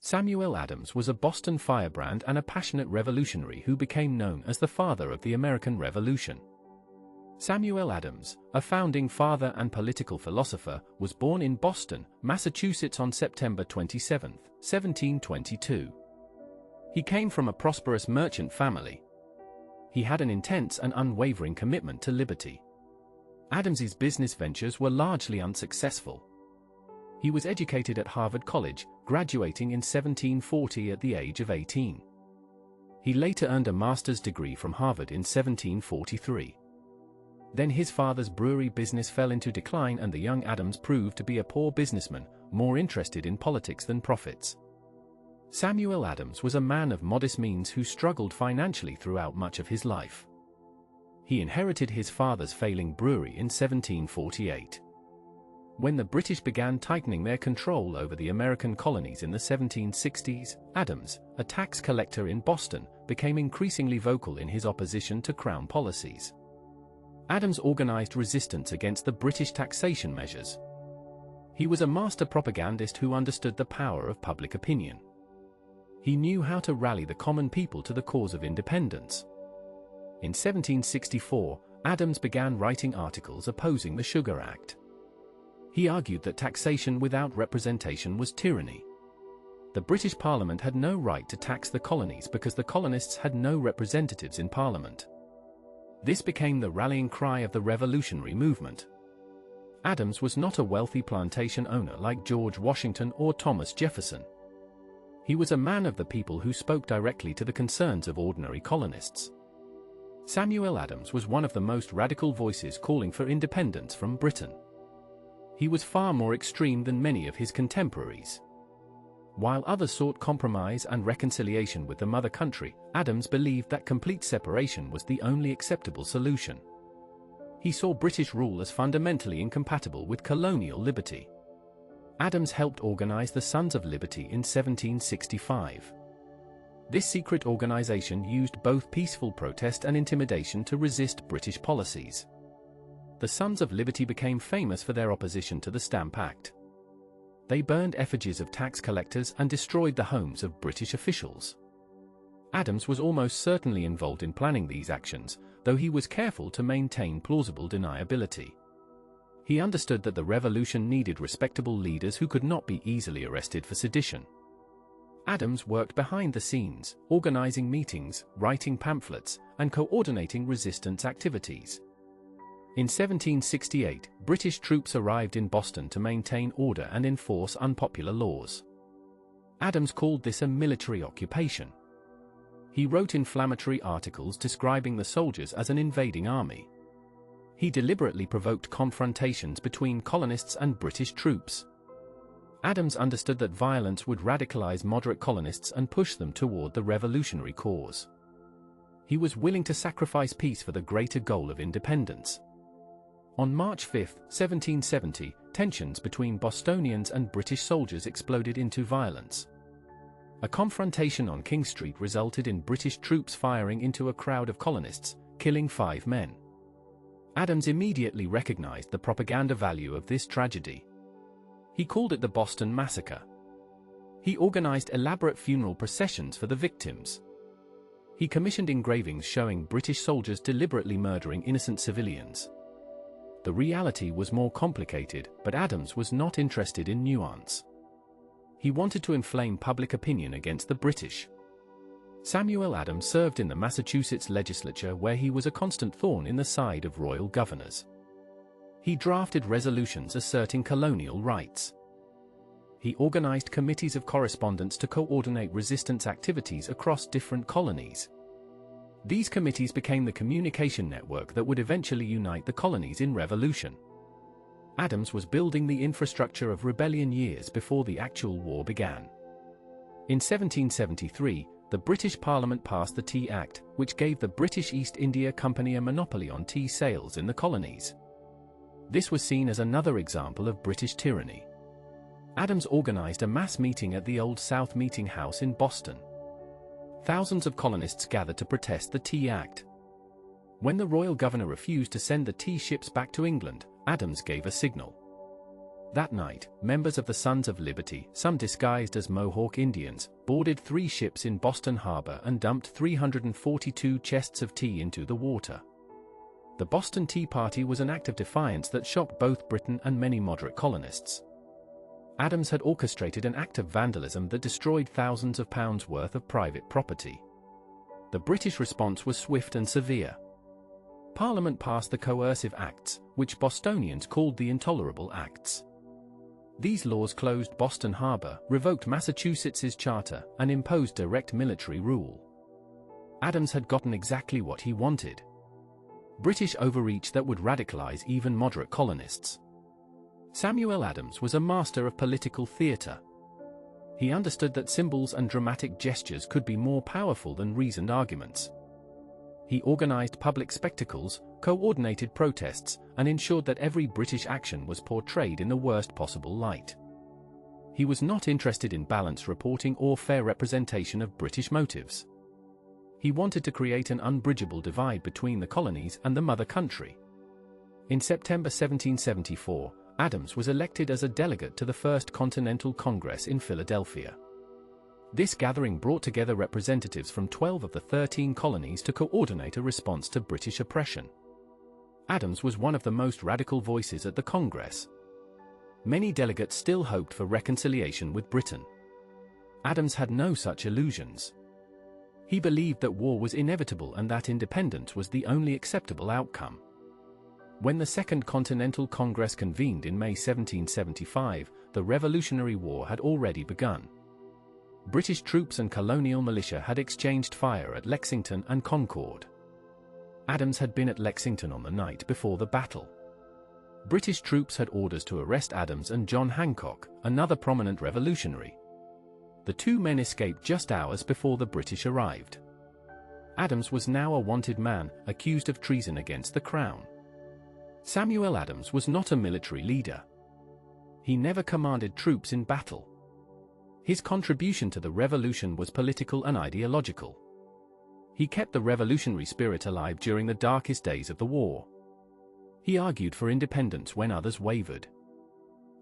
Samuel Adams was a Boston firebrand and a passionate revolutionary who became known as the father of the American Revolution. Samuel Adams, a founding father and political philosopher, was born in Boston, Massachusetts on September 27, 1722. He came from a prosperous merchant family. He had an intense and unwavering commitment to liberty. Adams's business ventures were largely unsuccessful. He was educated at Harvard College, graduating in 1740 at the age of 18. He later earned a master's degree from Harvard in 1743. Then his father's brewery business fell into decline and the young Adams proved to be a poor businessman, more interested in politics than profits. Samuel Adams was a man of modest means who struggled financially throughout much of his life. He inherited his father's failing brewery in 1748. When the British began tightening their control over the American colonies in the 1760s, Adams, a tax collector in Boston, became increasingly vocal in his opposition to Crown policies. Adams organized resistance against the British taxation measures. He was a master propagandist who understood the power of public opinion. He knew how to rally the common people to the cause of independence. In 1764, Adams began writing articles opposing the Sugar Act. He argued that taxation without representation was tyranny. The British Parliament had no right to tax the colonies because the colonists had no representatives in Parliament. This became the rallying cry of the revolutionary movement. Adams was not a wealthy plantation owner like George Washington or Thomas Jefferson. He was a man of the people who spoke directly to the concerns of ordinary colonists. Samuel Adams was one of the most radical voices calling for independence from Britain. He was far more extreme than many of his contemporaries. While others sought compromise and reconciliation with the mother country, Adams believed that complete separation was the only acceptable solution. He saw British rule as fundamentally incompatible with colonial liberty. Adams helped organize the Sons of Liberty in 1765. This secret organization used both peaceful protest and intimidation to resist British policies. The Sons of Liberty became famous for their opposition to the Stamp Act. They burned effigies of tax collectors and destroyed the homes of British officials. Adams was almost certainly involved in planning these actions, though he was careful to maintain plausible deniability. He understood that the revolution needed respectable leaders who could not be easily arrested for sedition. Adams worked behind the scenes, organizing meetings, writing pamphlets, and coordinating resistance activities. In 1768, British troops arrived in Boston to maintain order and enforce unpopular laws. Adams called this a military occupation. He wrote inflammatory articles describing the soldiers as an invading army. He deliberately provoked confrontations between colonists and British troops. Adams understood that violence would radicalize moderate colonists and push them toward the revolutionary cause. He was willing to sacrifice peace for the greater goal of independence. On March 5, 1770, tensions between Bostonians and British soldiers exploded into violence. A confrontation on King Street resulted in British troops firing into a crowd of colonists, killing 5 men. Adams immediately recognized the propaganda value of this tragedy. He called it the Boston Massacre. He organized elaborate funeral processions for the victims. He commissioned engravings showing British soldiers deliberately murdering innocent civilians. The reality was more complicated, but Adams was not interested in nuance. He wanted to inflame public opinion against the British. Samuel Adams served in the Massachusetts legislature where he was a constant thorn in the side of royal governors. He drafted resolutions asserting colonial rights. He organized committees of correspondence to coordinate resistance activities across different colonies. These committees became the communication network that would eventually unite the colonies in revolution. Adams was building the infrastructure of rebellion years before the actual war began. In 1773, the British Parliament passed the Tea Act, which gave the British East India Company a monopoly on tea sales in the colonies. This was seen as another example of British tyranny. Adams organized a mass meeting at the Old South Meeting House in Boston. Thousands of colonists gathered to protest the Tea Act. When the royal governor refused to send the tea ships back to England, Adams gave a signal. That night, members of the Sons of Liberty, some disguised as Mohawk Indians, boarded 3 ships in Boston Harbor and dumped 342 chests of tea into the water. The Boston Tea Party was an act of defiance that shocked both Britain and many moderate colonists. Adams had orchestrated an act of vandalism that destroyed thousands of pounds worth of private property. The British response was swift and severe. Parliament passed the Coercive Acts, which Bostonians called the Intolerable Acts. These laws closed Boston Harbor, revoked Massachusetts's charter, and imposed direct military rule. Adams had gotten exactly what he wanted: British overreach that would radicalize even moderate colonists. Samuel Adams was a master of political theater. He understood that symbols and dramatic gestures could be more powerful than reasoned arguments. He organized public spectacles, coordinated protests, and ensured that every British action was portrayed in the worst possible light. He was not interested in balanced reporting or fair representation of British motives. He wanted to create an unbridgeable divide between the colonies and the mother country. In September 1774, Adams was elected as a delegate to the First Continental Congress in Philadelphia. This gathering brought together representatives from 12 of the 13 colonies to coordinate a response to British oppression. Adams was one of the most radical voices at the Congress. Many delegates still hoped for reconciliation with Britain. Adams had no such illusions. He believed that war was inevitable and that independence was the only acceptable outcome. When the Second Continental Congress convened in May 1775, the Revolutionary War had already begun. British troops and colonial militia had exchanged fire at Lexington and Concord. Adams had been at Lexington on the night before the battle. British troops had orders to arrest Adams and John Hancock, another prominent revolutionary. The 2 men escaped just hours before the British arrived. Adams was now a wanted man, accused of treason against the Crown. Samuel Adams was not a military leader. He never commanded troops in battle. His contribution to the revolution was political and ideological. He kept the revolutionary spirit alive during the darkest days of the war. He argued for independence when others wavered.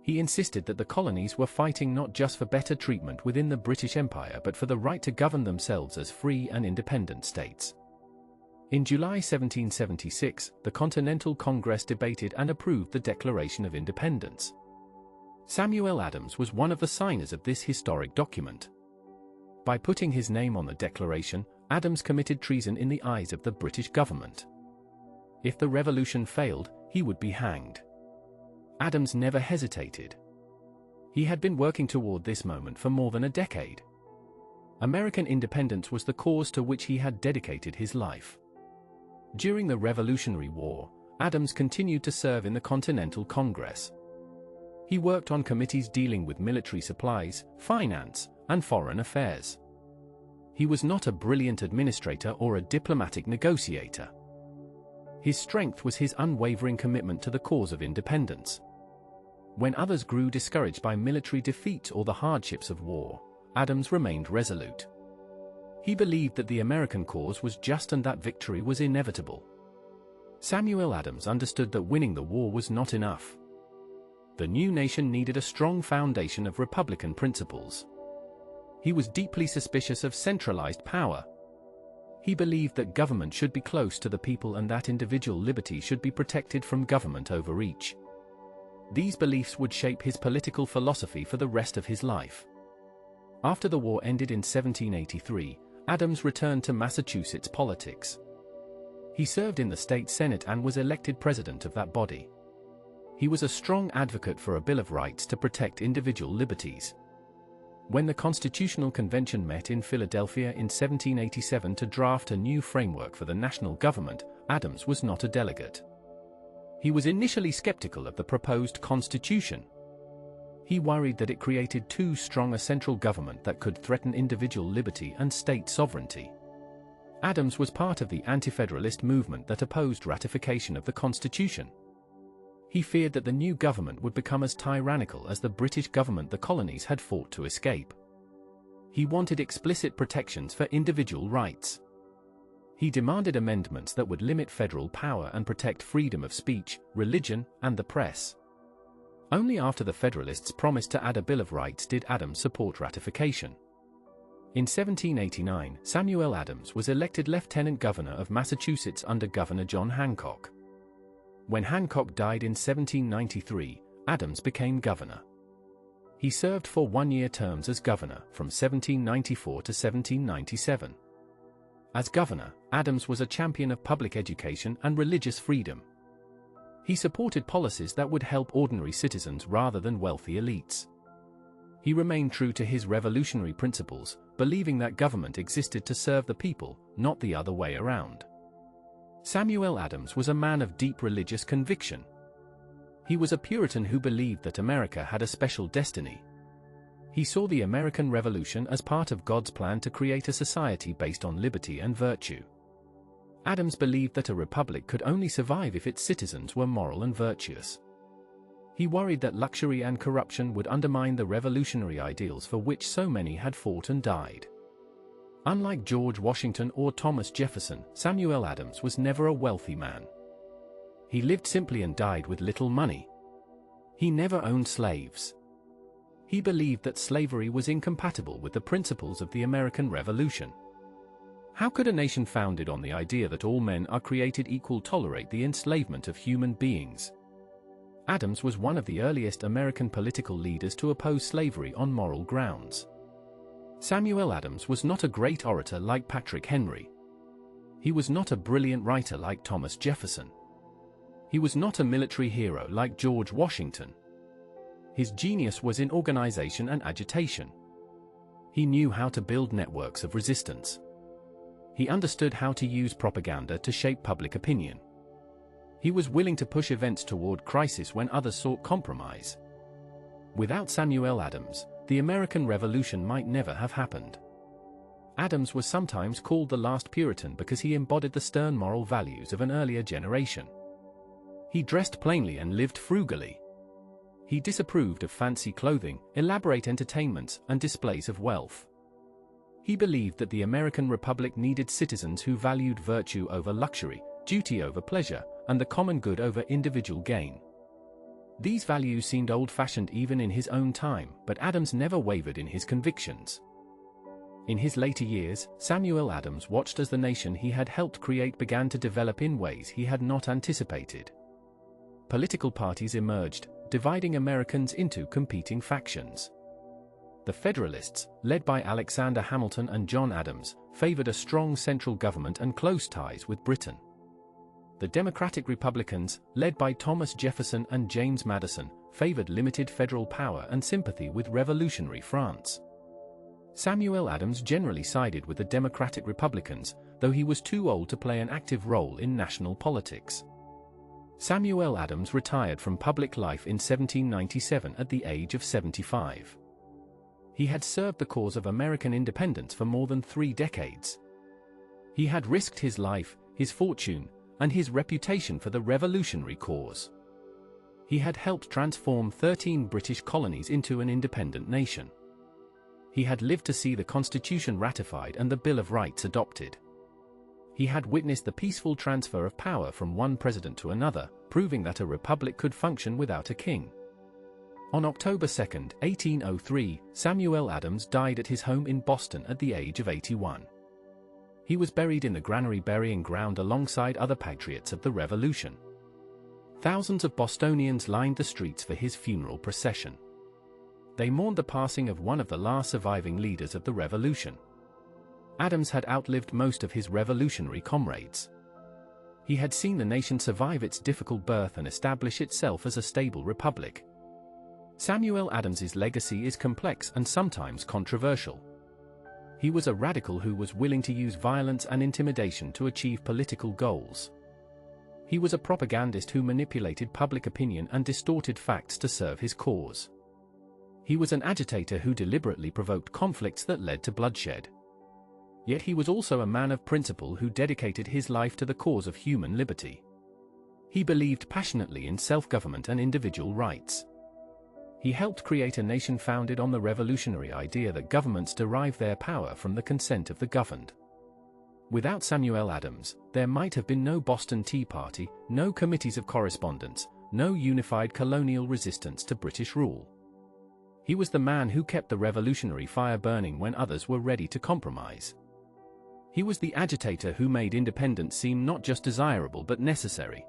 He insisted that the colonies were fighting not just for better treatment within the British Empire but for the right to govern themselves as free and independent states. In July 1776, the Continental Congress debated and approved the Declaration of Independence. Samuel Adams was one of the signers of this historic document. By putting his name on the declaration, Adams committed treason in the eyes of the British government. If the revolution failed, he would be hanged. Adams never hesitated. He had been working toward this moment for more than a decade. American independence was the cause to which he had dedicated his life. During the Revolutionary War, Adams continued to serve in the Continental Congress. He worked on committees dealing with military supplies, finance, and foreign affairs. He was not a brilliant administrator or a diplomatic negotiator. His strength was his unwavering commitment to the cause of independence. When others grew discouraged by military defeat or the hardships of war, Adams remained resolute. He believed that the American cause was just and that victory was inevitable. Samuel Adams understood that winning the war was not enough. The new nation needed a strong foundation of Republican principles. He was deeply suspicious of centralized power. He believed that government should be close to the people and that individual liberty should be protected from government overreach. These beliefs would shape his political philosophy for the rest of his life. After the war ended in 1783, Adams returned to Massachusetts politics. He served in the state Senate and was elected president of that body. He was a strong advocate for a Bill of Rights to protect individual liberties. When the Constitutional Convention met in Philadelphia in 1787 to draft a new framework for the national government, Adams was not a delegate. He was initially skeptical of the proposed constitution. He worried that it created too strong a central government that could threaten individual liberty and state sovereignty. Adams was part of the anti-federalist movement that opposed ratification of the Constitution. He feared that the new government would become as tyrannical as the British government the colonies had fought to escape. He wanted explicit protections for individual rights. He demanded amendments that would limit federal power and protect freedom of speech, religion, and the press. Only after the Federalists promised to add a Bill of Rights did Adams support ratification. In 1789, Samuel Adams was elected Lieutenant Governor of Massachusetts under Governor John Hancock. When Hancock died in 1793, Adams became governor. He served for one-year terms as governor from 1794 to 1797. As governor, Adams was a champion of public education and religious freedom. He supported policies that would help ordinary citizens rather than wealthy elites. He remained true to his revolutionary principles, believing that government existed to serve the people, not the other way around. Samuel Adams was a man of deep religious conviction. He was a Puritan who believed that America had a special destiny. He saw the American Revolution as part of God's plan to create a society based on liberty and virtue. Adams believed that a republic could only survive if its citizens were moral and virtuous. He worried that luxury and corruption would undermine the revolutionary ideals for which so many had fought and died. Unlike George Washington or Thomas Jefferson, Samuel Adams was never a wealthy man. He lived simply and died with little money. He never owned slaves. He believed that slavery was incompatible with the principles of the American Revolution. How could a nation founded on the idea that all men are created equal tolerate the enslavement of human beings? Adams was one of the earliest American political leaders to oppose slavery on moral grounds. Samuel Adams was not a great orator like Patrick Henry. He was not a brilliant writer like Thomas Jefferson. He was not a military hero like George Washington. His genius was in organization and agitation. He knew how to build networks of resistance. He understood how to use propaganda to shape public opinion. He was willing to push events toward crisis when others sought compromise. Without Samuel Adams, the American Revolution might never have happened. Adams was sometimes called the last Puritan because he embodied the stern moral values of an earlier generation. He dressed plainly and lived frugally. He disapproved of fancy clothing, elaborate entertainments, and displays of wealth. He believed that the American Republic needed citizens who valued virtue over luxury, duty over pleasure, and the common good over individual gain. These values seemed old-fashioned even in his own time, but Adams never wavered in his convictions. In his later years, Samuel Adams watched as the nation he had helped create began to develop in ways he had not anticipated. Political parties emerged, dividing Americans into competing factions. The Federalists, led by Alexander Hamilton and John Adams, favored a strong central government and close ties with Britain. The Democratic Republicans, led by Thomas Jefferson and James Madison, favored limited federal power and sympathy with revolutionary France. Samuel Adams generally sided with the Democratic Republicans, though he was too old to play an active role in national politics. Samuel Adams retired from public life in 1797 at the age of 75. He had served the cause of American independence for more than 3 decades. He had risked his life, his fortune, and his reputation for the revolutionary cause. He had helped transform 13 British colonies into an independent nation. He had lived to see the Constitution ratified and the Bill of Rights adopted. He had witnessed the peaceful transfer of power from one president to another, proving that a republic could function without a king. On October 2, 1803, Samuel Adams died at his home in Boston at the age of 81. He was buried in the Granary Burying Ground alongside other patriots of the Revolution. Thousands of Bostonians lined the streets for his funeral procession. They mourned the passing of one of the last surviving leaders of the Revolution. Adams had outlived most of his revolutionary comrades. He had seen the nation survive its difficult birth and establish itself as a stable republic. Samuel Adams's legacy is complex and sometimes controversial. He was a radical who was willing to use violence and intimidation to achieve political goals. He was a propagandist who manipulated public opinion and distorted facts to serve his cause. He was an agitator who deliberately provoked conflicts that led to bloodshed. Yet he was also a man of principle who dedicated his life to the cause of human liberty. He believed passionately in self-government and individual rights. He helped create a nation founded on the revolutionary idea that governments derive their power from the consent of the governed. Without Samuel Adams, there might have been no Boston Tea Party, no committees of correspondence, no unified colonial resistance to British rule. He was the man who kept the revolutionary fire burning when others were ready to compromise. He was the agitator who made independence seem not just desirable but necessary.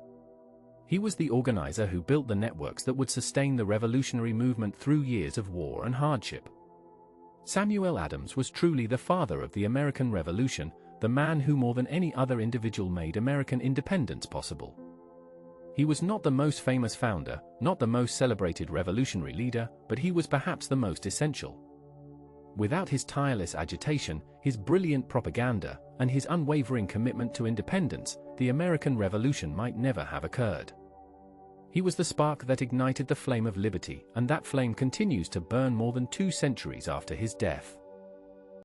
He was the organizer who built the networks that would sustain the revolutionary movement through years of war and hardship. Samuel Adams was truly the father of the American Revolution, the man who more than any other individual made American independence possible. He was not the most famous founder, not the most celebrated revolutionary leader, but he was perhaps the most essential. Without his tireless agitation, his brilliant propaganda, and his unwavering commitment to independence, the American Revolution might never have occurred. He was the spark that ignited the flame of liberty, and that flame continues to burn more than 2 centuries after his death.